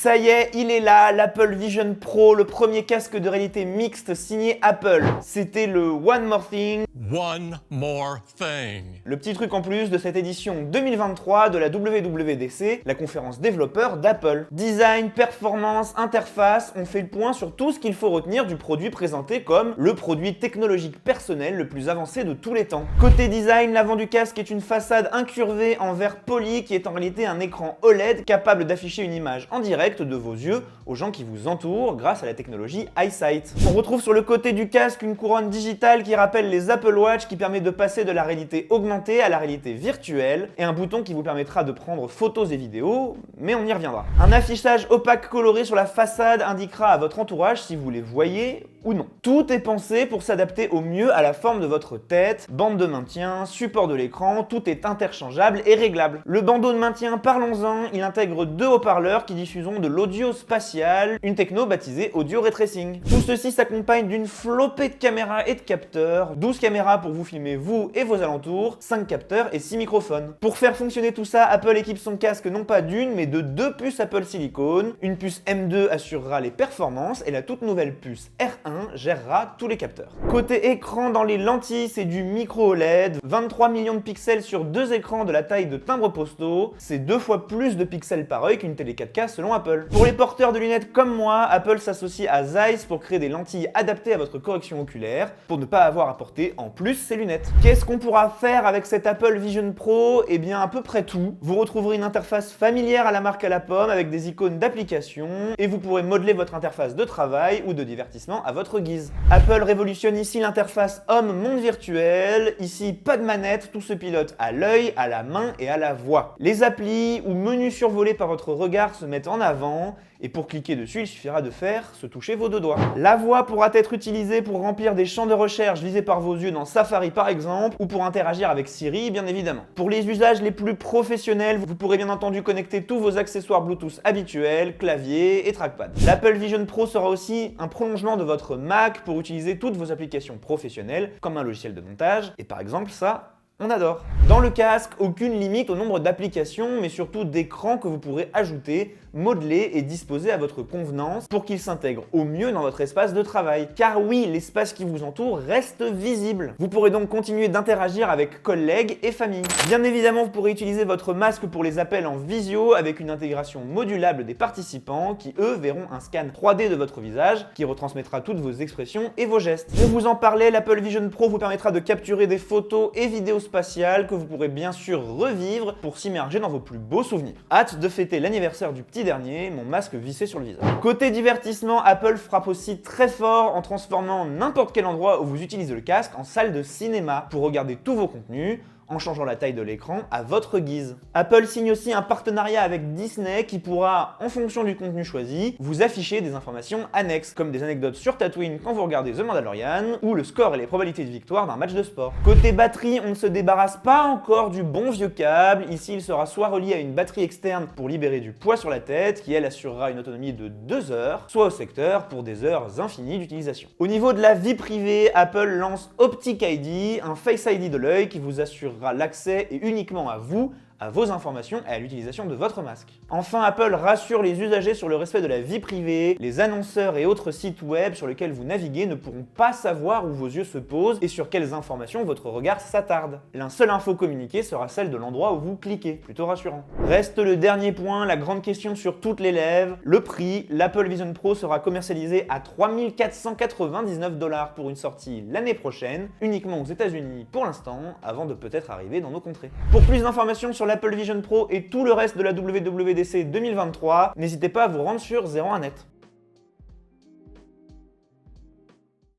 Ça y est, il est là, l'Apple Vision Pro, le premier casque de réalité mixte signé Apple. C'était le One More Thing. One more thing. Le petit truc en plus de cette édition 2023 de la WWDC, la conférence développeur d'Apple. Design, performance, interface, on fait le point sur tout ce qu'il faut retenir du produit présenté comme le produit technologique personnel le plus avancé de tous les temps. Côté design, l'avant du casque est une façade incurvée en verre poli qui est en réalité un écran OLED capable d'afficher une image en direct de vos yeux aux gens qui vous entourent grâce à la technologie EyeSight. On retrouve sur le côté du casque une couronne digitale qui rappelle les Apple Watch qui permet de passer de la réalité augmentée à la réalité virtuelle et un bouton qui vous permettra de prendre photos et vidéos, mais on y reviendra. Un affichage opaque coloré sur la façade indiquera à votre entourage si vous les voyez ou non. Tout est pensé pour s'adapter au mieux à la forme de votre tête, bande de maintien, support de l'écran, tout est interchangeable et réglable. Le bandeau de maintien, parlons-en, il intègre deux haut-parleurs qui diffuseront de l'audio spatial, une techno baptisée Audio Ray Tracing. Tout ceci s'accompagne d'une flopée de caméras et de capteurs, 12 caméras pour vous filmer vous et vos alentours, 5 capteurs et 6 microphones. Pour faire fonctionner tout ça, Apple équipe son casque non pas d'une mais de deux puces Apple Silicon. Une puce M2 assurera les performances et la toute nouvelle puce R1 gérera tous les capteurs. Côté écran, dans les lentilles, c'est du micro OLED, 23 millions de pixels sur deux écrans de la taille de timbres postaux, c'est 2 fois plus de pixels par œil qu'une télé 4K selon Apple. Pour les porteurs de lunettes comme moi, Apple s'associe à Zeiss pour créer des lentilles adaptées à votre correction oculaire, pour ne pas avoir à porter en plus ces lunettes. Qu'est-ce qu'on pourra faire avec cet Apple Vision Pro? Eh bien à peu près tout. Vous retrouverez une interface familière à la marque à la pomme avec des icônes d'application, et vous pourrez modeler votre interface de travail ou de divertissement à votre guise. Apple révolutionne ici l'interface homme-monde virtuel. Ici, pas de manette, tout se pilote à l'œil, à la main et à la voix. Les applis ou menus survolés par votre regard se mettent en avant, et pour cliquer dessus, il suffira de faire se toucher vos deux doigts. La voix pourra être utilisée pour remplir des champs de recherche visés par vos yeux dans Safari par exemple, ou pour interagir avec Siri bien évidemment. Pour les usages les plus professionnels, vous pourrez bien entendu connecter tous vos accessoires Bluetooth habituels, clavier et trackpad. L'Apple Vision Pro sera aussi un prolongement de votre Mac pour utiliser toutes vos applications professionnelles, comme un logiciel de montage, et par exemple ça, on adore. Dans le casque, aucune limite au nombre d'applications, mais surtout d'écrans que vous pourrez ajouter, modeler et disposer à votre convenance pour qu'ils s'intègrent au mieux dans votre espace de travail. Car oui, l'espace qui vous entoure reste visible. Vous pourrez donc continuer d'interagir avec collègues et famille. Bien évidemment, vous pourrez utiliser votre masque pour les appels en visio avec une intégration modulable des participants qui, eux, verront un scan 3D de votre visage qui retransmettra toutes vos expressions et vos gestes. On vous en parlait, l'Apple Vision Pro vous permettra de capturer des photos et vidéos spatiales que vous pourrez bien sûr revivre pour s'immerger dans vos plus beaux souvenirs. Hâte de fêter l'anniversaire du petit dernier, mon masque vissé sur le visage. Côté divertissement, Apple frappe aussi très fort en transformant n'importe quel endroit où vous utilisez le casque en salle de cinéma pour regarder tous vos contenus, en changeant la taille de l'écran à votre guise. Apple signe aussi un partenariat avec Disney qui pourra, en fonction du contenu choisi, vous afficher des informations annexes, comme des anecdotes sur Tatooine quand vous regardez The Mandalorian, ou le score et les probabilités de victoire d'un match de sport. Côté batterie, on ne se débarrasse pas encore du bon vieux câble. Ici, il sera soit relié à une batterie externe pour libérer du poids sur la tête, qui elle assurera une autonomie de 2 heures, soit au secteur pour des heures infinies d'utilisation. Au niveau de la vie privée, Apple lance Optic ID, un Face ID de l'œil qui vous assurera l'accès et uniquement à vous, à vos informations et à l'utilisation de votre masque. Enfin, Apple rassure les usagers sur le respect de la vie privée. Les annonceurs et autres sites web sur lesquels vous naviguez ne pourront pas savoir où vos yeux se posent et sur quelles informations votre regard s'attarde. La seule info communiquée sera celle de l'endroit où vous cliquez, plutôt rassurant. Reste le dernier point, la grande question sur toutes les lèvres, le prix. L'Apple Vision Pro sera commercialisé à 3 499 $ pour une sortie l'année prochaine, uniquement aux États-Unis pour l'instant, avant de peut-être arriver dans nos contrées. Pour plus d'informations sur l'Apple Vision Pro et tout le reste de la WWDC 2023, n'hésitez pas à vous rendre sur 01net.